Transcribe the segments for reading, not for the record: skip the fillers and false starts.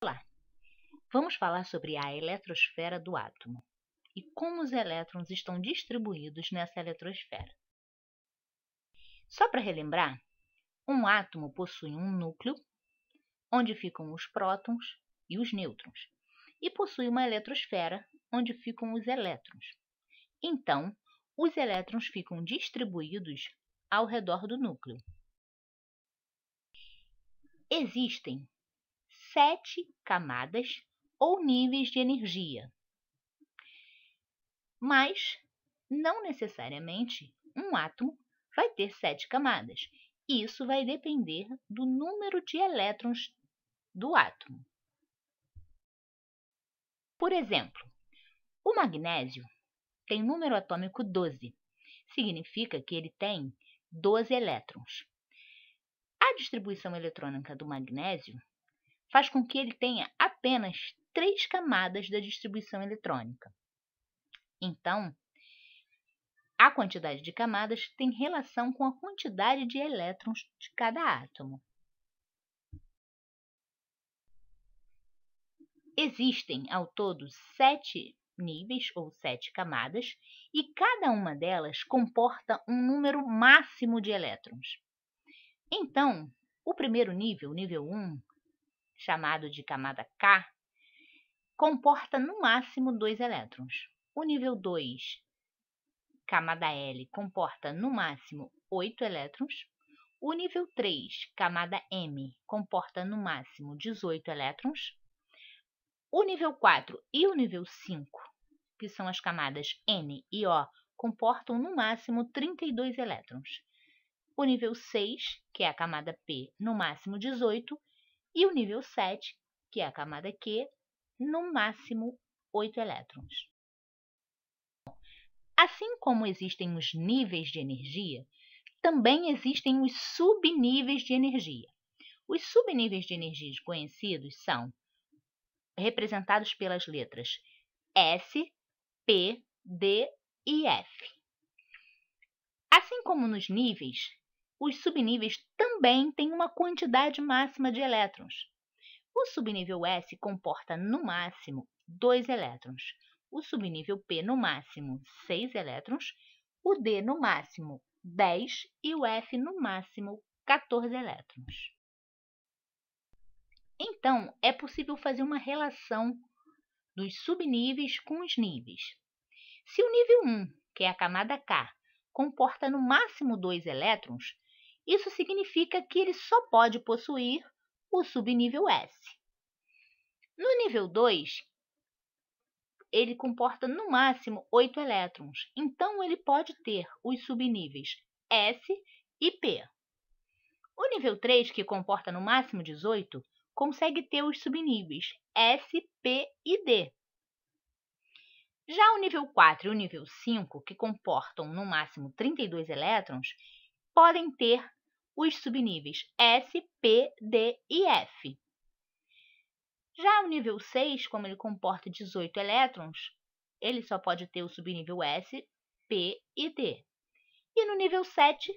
Olá, vamos falar sobre a eletrosfera do átomo e como os elétrons estão distribuídos nessa eletrosfera. Só para relembrar, um átomo possui um núcleo, onde ficam os prótons e os nêutrons, e possui uma eletrosfera, onde ficam os elétrons. Então, os elétrons ficam distribuídos ao redor do núcleo. Existem 7 camadas ou níveis de energia, mas não necessariamente um átomo vai ter 7 camadas. Isso vai depender do número de elétrons do átomo. Por exemplo, o magnésio tem número atômico 12. Significa que ele tem 12 elétrons. A distribuição eletrônica do magnésio faz com que ele tenha apenas 3 camadas da distribuição eletrônica. Então, a quantidade de camadas tem relação com a quantidade de elétrons de cada átomo. Existem, ao todo, 7 níveis ou 7 camadas, e cada uma delas comporta um número máximo de elétrons. Então, o primeiro nível, o nível 1, chamado de camada K, comporta no máximo 2 elétrons. O nível 2, camada L, comporta no máximo 8 elétrons. O nível 3, camada M, comporta no máximo 18 elétrons. O nível 4 e o nível 5, que são as camadas N e O, comportam no máximo 32 elétrons. O nível 6, que é a camada P, no máximo 18, e o nível 7, que é a camada Q, no máximo 8 elétrons. Assim como existem os níveis de energia, também existem os subníveis de energia. Os subníveis de energia conhecidos são representados pelas letras S, P, D e F. Assim como nos níveis, os subníveis também têm uma quantidade máxima de elétrons. O subnível S comporta no máximo 2 elétrons, o subnível P no máximo 6 elétrons, o D no máximo 10 e o F no máximo 14 elétrons. Então, é possível fazer uma relação dos subníveis com os níveis. Se o nível 1, que é a camada K, comporta no máximo 2 elétrons, isso significa que ele só pode possuir o subnível S. No nível 2, ele comporta no máximo 8 elétrons, então ele pode ter os subníveis S e P. O nível 3, que comporta no máximo 18, consegue ter os subníveis S, P e D. Já o nível 4 e o nível 5, que comportam no máximo 32 elétrons, podem ter os subníveis S, P, D e F. Já o nível 6, como ele comporta 18 elétrons, ele só pode ter o subnível S, P e D. E no nível 7,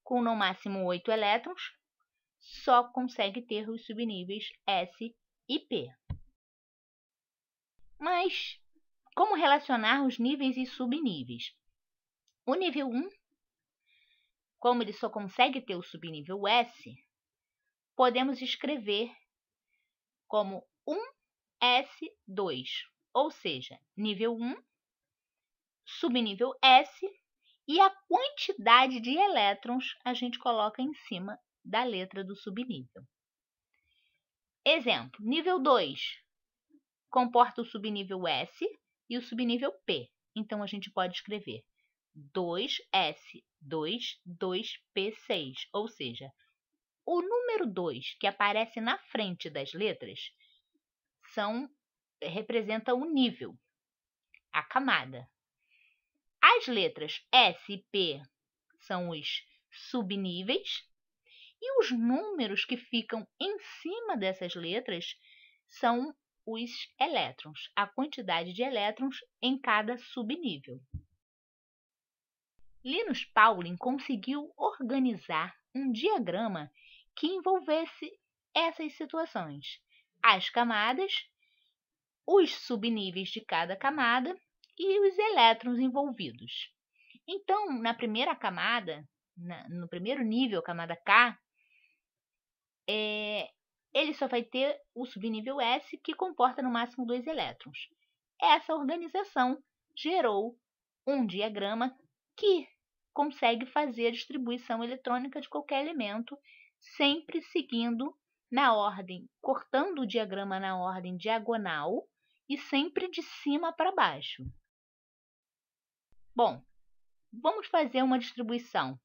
com no máximo 8 elétrons, só consegue ter os subníveis S e P. Mas como relacionar os níveis e subníveis? O nível 1, como ele só consegue ter o subnível S, podemos escrever como 1S2, ou seja, nível 1, subnível S, e a quantidade de elétrons a gente coloca em cima da letra do subnível. Exemplo, nível 2 comporta o subnível S e o subnível P. Então, a gente pode escrever 2S2, 2P6, ou seja, o número 2 que aparece na frente das letras representa o nível, a camada. As letras S e P são os subníveis e os números que ficam em cima dessas letras são os elétrons, a quantidade de elétrons em cada subnível. Linus Pauling conseguiu organizar um diagrama que envolvesse essas situações. as camadas, os subníveis de cada camada e os elétrons envolvidos. Então, na primeira camada, no primeiro nível, camada K, ele só vai ter o subnível S, que comporta no máximo 2 elétrons. Essa organização gerou um diagrama que consegue fazer a distribuição eletrônica de qualquer elemento, sempre seguindo na ordem, cortando o diagrama na ordem diagonal e sempre de cima para baixo. Bom, vamos fazer uma distribuição.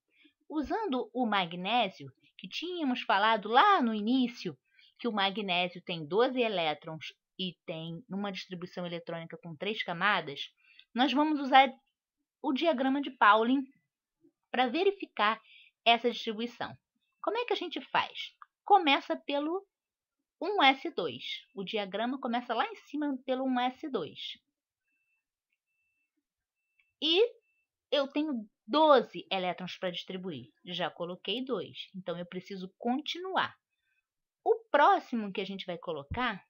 Usando o magnésio, que tínhamos falado lá no início, que o magnésio tem 12 elétrons e tem uma distribuição eletrônica com 3 camadas, nós vamos usar o diagrama de Pauling para verificar essa distribuição. Como é que a gente faz? Começa pelo 1s2. O diagrama começa lá em cima pelo 1s2. E eu tenho 12 elétrons para distribuir. Já coloquei 2, então eu preciso continuar. O próximo que a gente vai colocar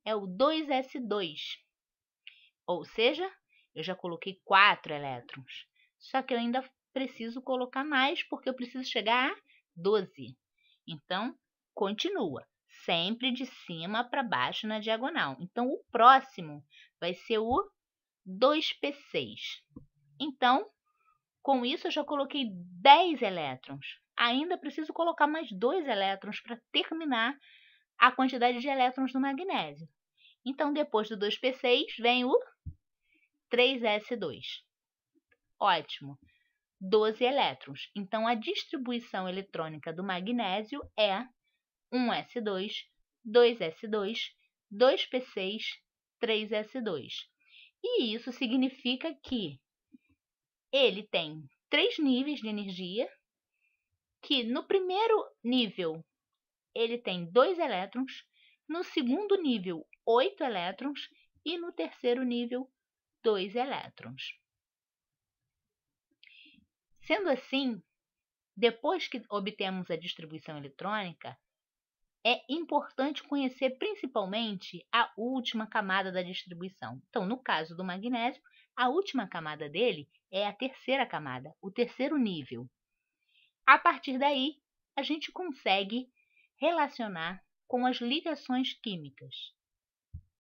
é o 2s2. Ou seja, eu já coloquei 4 elétrons. Só que eu ainda preciso colocar mais, porque eu preciso chegar a 12. Então, continua, sempre de cima para baixo na diagonal. Então, o próximo vai ser o 2p6. Então, com isso, eu já coloquei 10 elétrons. Ainda preciso colocar mais 2 elétrons para terminar a quantidade de elétrons do magnésio. Então, depois do 2p6, vem o 3s2. Ótimo! 12 elétrons. Então, a distribuição eletrônica do magnésio é 1s2, 2s2, 2p6, 3s2. E isso significa que ele tem 3 níveis de energia, que no primeiro nível ele tem 2 elétrons, no segundo nível 8 elétrons e no terceiro nível 2 elétrons. Sendo assim, depois que obtemos a distribuição eletrônica, é importante conhecer principalmente a última camada da distribuição. Então, no caso do magnésio, a última camada dele é a terceira camada, o terceiro nível. A partir daí, a gente consegue relacionar com as ligações químicas.